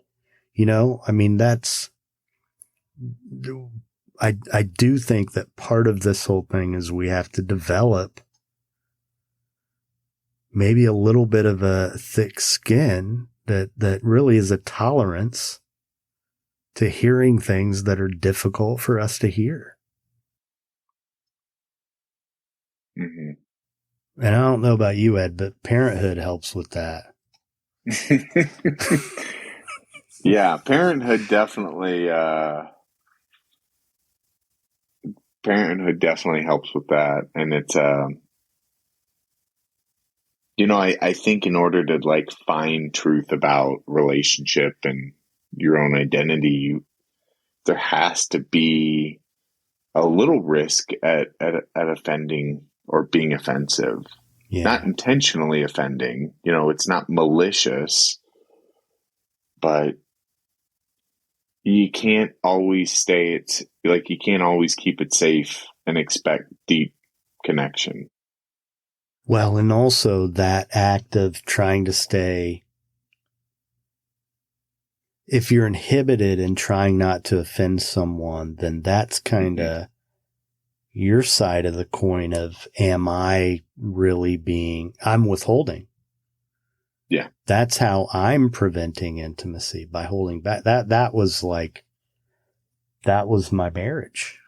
you know, I mean, I do think that part of this whole thing is we have to develop maybe a little bit of a thick skin that really is a tolerance to hearing things that are difficult for us to hear. Mm-hmm. And I don't know about you, Ed, but parenthood helps with that. Yeah, parenthood definitely helps with that. And it's you know, I think in order to like find truth about relationship and your own identity, there has to be a little risk at offending or being offensive. Yeah. Not intentionally offending, you know, it's not malicious, but you can't always you can't always keep it safe and expect deep connection. Well, and also that act of trying to stay, if you're inhibited in trying not to offend someone, then that's kind of your side of the coin of, am I really I'm withholding. Yeah. That's how I'm preventing intimacy, by holding back. That was my marriage.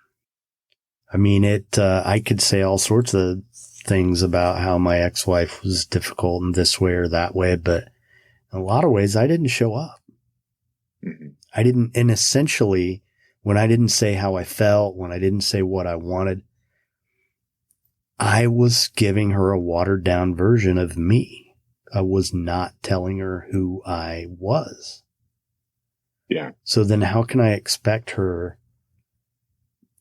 I mean, I could say all sorts of things about how my ex-wife was difficult in this way or that way, but in a lot of ways I didn't show up. Mm-hmm. And essentially when I didn't say how I felt, when I didn't say what I wanted, I was giving her a watered down version of me. I was not telling her who I was. Yeah. So then how can I expect her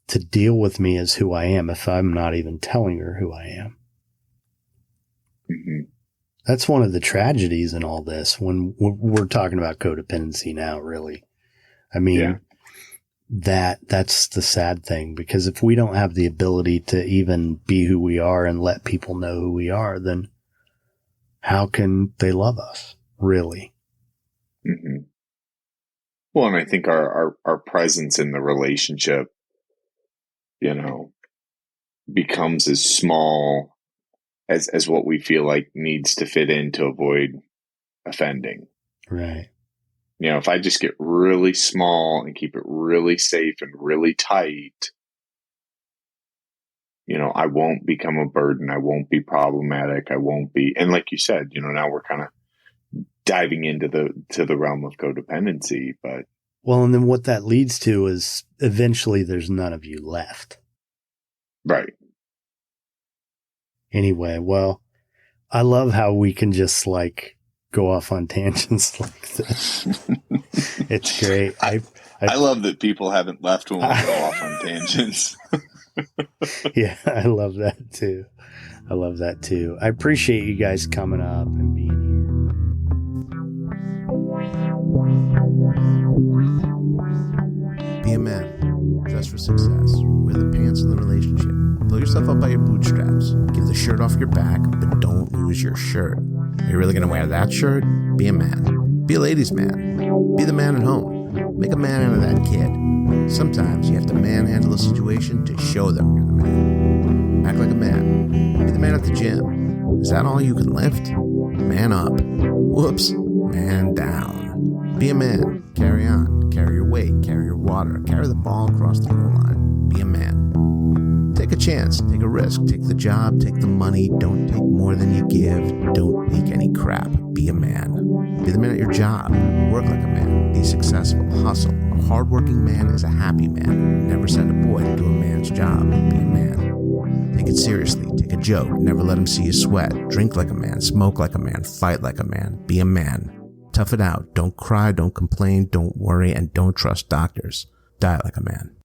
to deal with me as who I am if I'm not even telling her who I am? Mm-hmm. That's one of the tragedies in all this when we're talking about codependency now, really. I mean, that's the sad thing, because if we don't have the ability to even be who we are and let people know who we are, then how can they love us, really? Mm-hmm. Well, and I think our presence in the relationship, you know, becomes as small as what we feel like needs to fit in to avoid offending. Right. You know, if I just get really small and keep it really safe and really tight, you know, I won't become a burden. I won't be problematic. I won't be, and like you said, you know, now we're kind of diving into the realm of codependency, but. Well, and then what that leads to is eventually there's none of you left. Right. Anyway, well, I love how we can just like go off on tangents like this. It's great. I love that people haven't left when we go off on tangents. Yeah, I love that too. I appreciate you guys coming up and being here. Be a man. Dress for success. Wear the pants in the relationship. Pull yourself up by your bootstraps. Give the shirt off your back, but don't lose your shirt. Are you really going to wear that shirt? Be a man. Be a ladies' man. Be the man at home. Make a man out of that kid. Sometimes you have to manhandle a situation to show them you're the man. Act like a man. Be the man at the gym. Is that all you can lift? Man up. Whoops. Man down. Be a man. Carry on. Carry your weight. Carry your water. Carry the ball across the goal line. Be a man. Take a chance. Take a risk. Take the job. Take the money. Don't take more than you give. Don't take any crap. Be a man. Be the man at your job. Work like a man. Be successful. Hustle. A hardworking man is a happy man. Never send a boy to do a man's job. Be a man. Take it seriously. Take a joke. Never let him see you sweat. Drink like a man. Smoke like a man. Fight like a man. Be a man. Tough it out. Don't cry. Don't complain. Don't worry. And don't trust doctors. Die like a man.